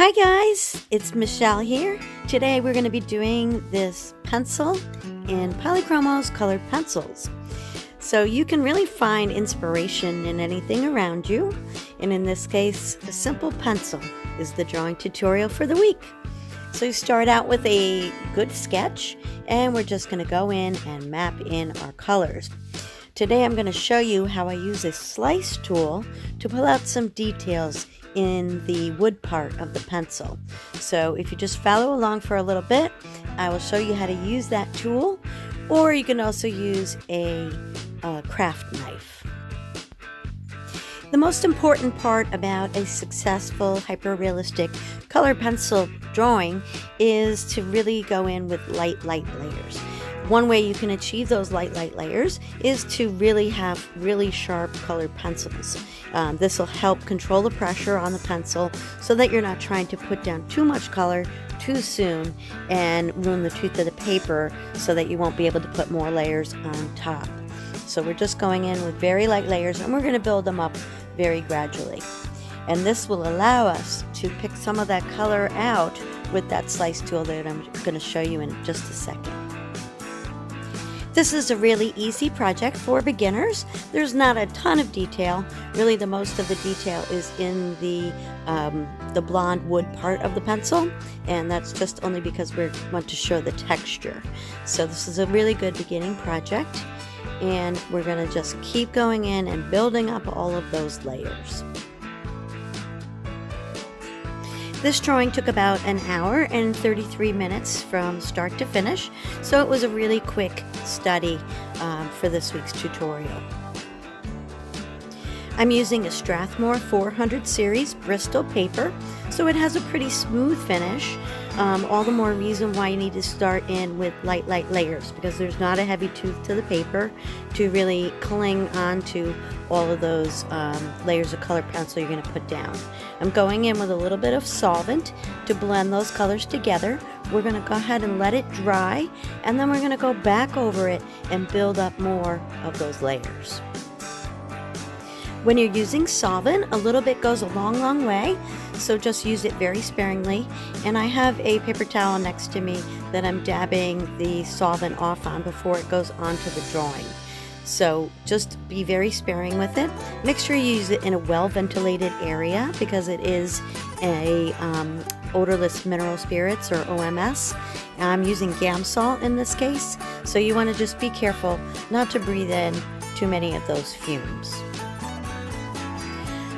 Hi guys, it's Michelle here. Today we're going to be doing this pencil in Polychromos colored pencils. So you can really find inspiration in anything around you, and in this case a simple pencil is the drawing tutorial for the week. So you start out with a good sketch and we're just going to go in and map in our colors. Today I'm going to show you how I use a slice tool to pull out some details in the wood part of the pencil. So if you just follow along for a little bit, I will show you how to use that tool, or you can also use a craft knife. The most important part about a successful hyper-realistic color pencil drawing is to really go in with light layers. One way you can achieve those light layers is to really have really sharp colored pencils. This will help control the pressure on the pencil so that you're not trying to put down too much color too soon and ruin the tooth of the paper so that you won't be able to put more layers on top. So we're just going in with very light layers and we're going to build them up very gradually. And this will allow us to pick some of that color out with that slice tool that I'm going to show you in just a second. This is a really easy project for beginners. There's not a ton of detail. Really, the most of the detail is in the blonde wood part of the pencil, and that's just only because we want to show the texture. So this is a really good beginning project, and we're going to just keep going in and building up all of those layers. This drawing took about an hour and 33 minutes from start to finish, so it was a really quick study for this week's tutorial. I'm using a Strathmore 400 series Bristol paper, so it has a pretty smooth finish. All the more reason why you need to start in with light layers, because there's not a heavy tooth to the paper to really cling onto all of those layers of colored pencil you're going to put down. I'm going in with a little bit of solvent to blend those colors together. We're going to go ahead and let it dry, and then we're going to go back over it and build up more of those layers. When you're using solvent, a little bit goes a long way, so just use it very sparingly. And I have a paper towel next to me that I'm dabbing the solvent off on before it goes onto the drawing. So just be very sparing with it. Make sure you use it in a well-ventilated area because it is a odorless mineral spirits, or OMS. I'm using Gamsol in this case, so you want to just be careful not to breathe in too many of those fumes.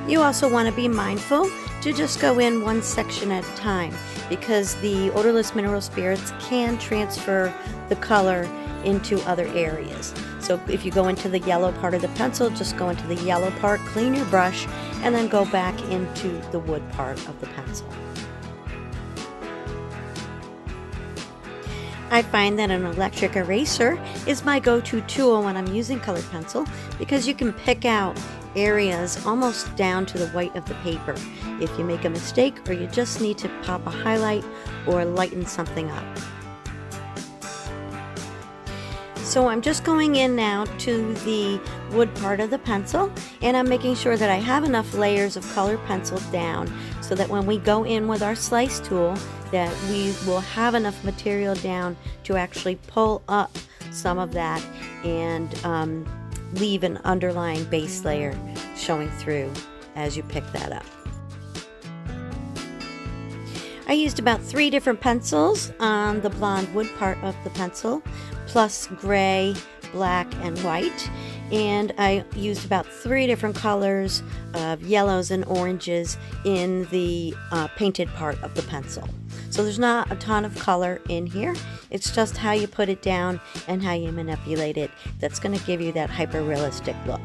You also want to be mindful to just go in one section at a time, because the odorless mineral spirits can transfer the color into other areas. So if you go into the yellow part of the pencil, just go into the yellow part, clean your brush, and then go back into the wood part of the pencil. I find that an electric eraser is my go-to tool when I'm using colored pencil, because you can pick out areas almost down to the white of the paper if you make a mistake or you just need to pop a highlight or lighten something up. So I'm just going in now to the wood part of the pencil, and I'm making sure that I have enough layers of colored pencil down so that when we go in with our slice tool that we will have enough material down to actually pull up some of that and leave an underlying base layer showing through as you pick that up. I used about 3 different pencils on the blonde wood part of the pencil, plus gray, black, and white, and I used about 3 different colors of yellows and oranges in the painted part of the pencil. So there's not a ton of color in here. It's just how you put it down and how you manipulate it that's going to give you that hyper-realistic look.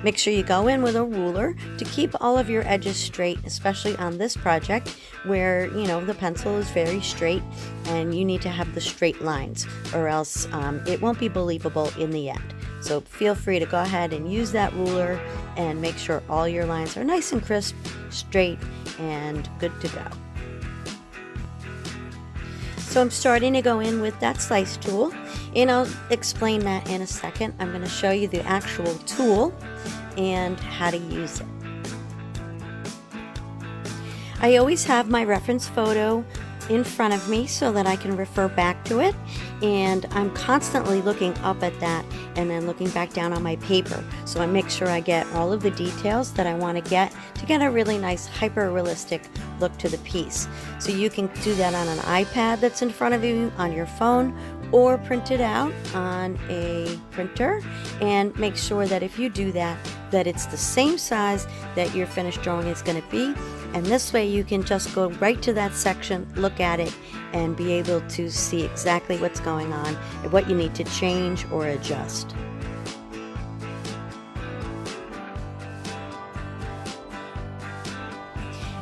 Make sure you go in with a ruler to keep all of your edges straight, especially on this project where, you know, the pencil is very straight and you need to have the straight lines, or else it won't be believable in the end. So feel free to go ahead and use that ruler and make sure all your lines are nice and crisp, straight, and good to go. So I'm starting to go in with that slice tool, and I'll explain that in a second. I'm going to show you the actual tool and how to use it. I always have my reference photo in front of me so that I can refer back to it, and I'm constantly looking up at that and then looking back down on my paper, so I make sure I get all of the details that I want to get a really nice hyper-realistic look to the piece. So you can do that on an iPad that's in front of you, on your phone, or print it out on a printer, and make sure that if you do that it's the same size that your finished drawing is going to be. And this way you can just go right to that section, look at it, and be able to see exactly what's going on and what you need to change or adjust.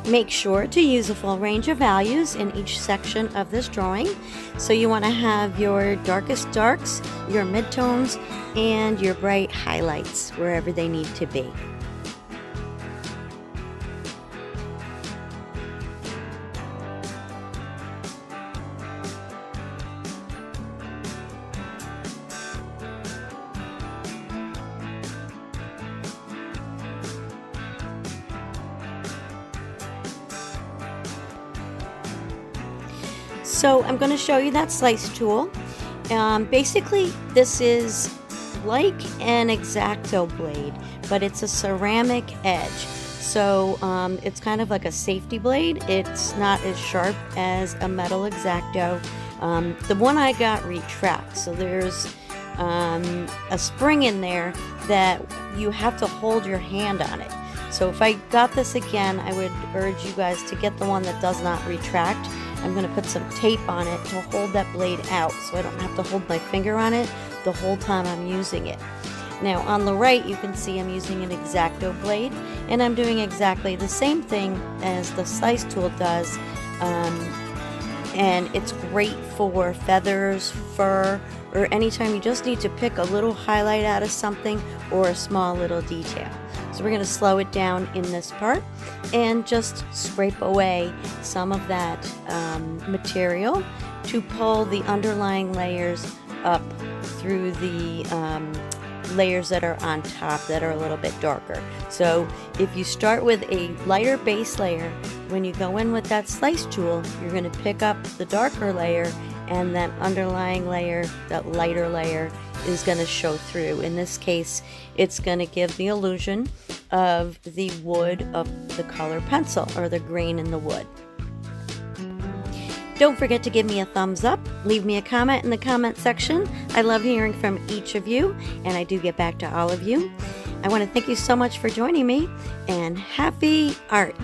Make sure to use a full range of values in each section of this drawing. So you want to have your darkest darks, your midtones, and your bright highlights wherever they need to be. So I'm going to show you that slice tool. Basically, this is like an X-Acto blade, but it's a ceramic edge. So it's kind of like a safety blade. It's not as sharp as a metal X-Acto. The one I got retracts, so there's a spring in there that you have to hold your hand on it. So if I got this again, I would urge you guys to get the one that does not retract. I'm going to put some tape on it to hold that blade out so I don't have to hold my finger on it the whole time I'm using it. Now on the right you can see I'm using an X-Acto blade, and I'm doing exactly the same thing as the slice tool does, and it's great for feathers, fur, or anytime you just need to pick a little highlight out of something or a small little detail. So we're going to slow it down in this part and just scrape away some of that material to pull the underlying layers up through the layers that are on top that are a little bit darker. So if you start with a lighter base layer, when you go in with that slice tool, you're going to pick up the darker layer, and that underlying layer, that lighter layer, is going to show through. In this case, it's going to give the illusion of the wood of the color pencil, or the grain in the wood. Don't forget to give me a thumbs up, leave me a comment in the comment section. I love hearing from each of you, and I do get back to all of you. I want to thank you so much for joining me, and happy art!